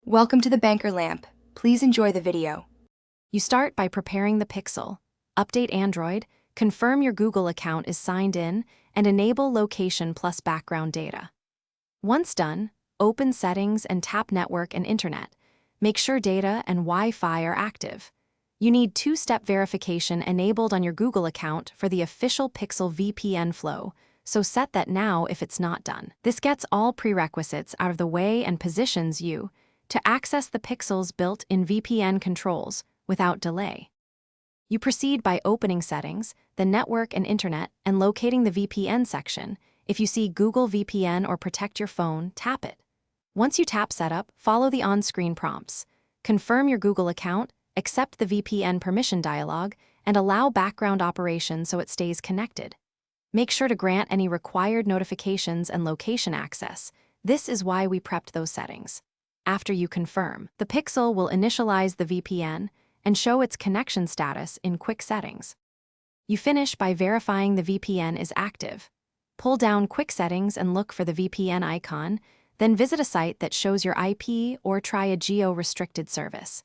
Welcome to the Banker Lamp. Please enjoy the video. You start by preparing the Pixel, update Android, confirm your Google account is signed in, and enable location plus background data. Once done, open Settings and tap Network and Internet. Make sure data and Wi-Fi are active. You need two-step verification enabled on your Google account for the official Pixel VPN flow, so set that now if it's not done. This gets all prerequisites out of the way and positions you to access the Pixel's built-in VPN controls without delay. You proceed by opening Settings, then Network and Internet, and locating the VPN section. If you see Google VPN or Protect Your Phone, tap it. Once you tap Setup, follow the on-screen prompts. Confirm your Google account, accept the VPN permission dialog, and allow background operation so it stays connected. Make sure to grant any required notifications and location access. This is why we prepped those settings. After you confirm, the Pixel will initialize the VPN and show its connection status in Quick Settings. You finish by verifying the VPN is active. Pull down Quick Settings and look for the VPN icon, then visit a site that shows your IP or try a geo-restricted service.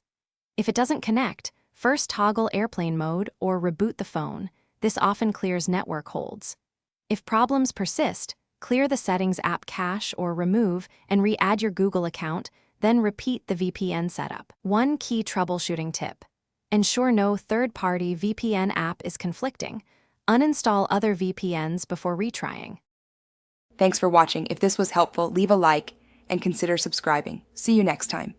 If it doesn't connect, first toggle airplane mode or reboot the phone. This often clears network holds. If problems persist, clear the Settings app cache or remove and re-add your Google account, then repeat the VPN setup. One key troubleshooting tip: ensure no third-party VPN app is conflicting. Uninstall other VPNs before retrying. Thanks for watching. If this was helpful, leave a like and consider subscribing. See you next time.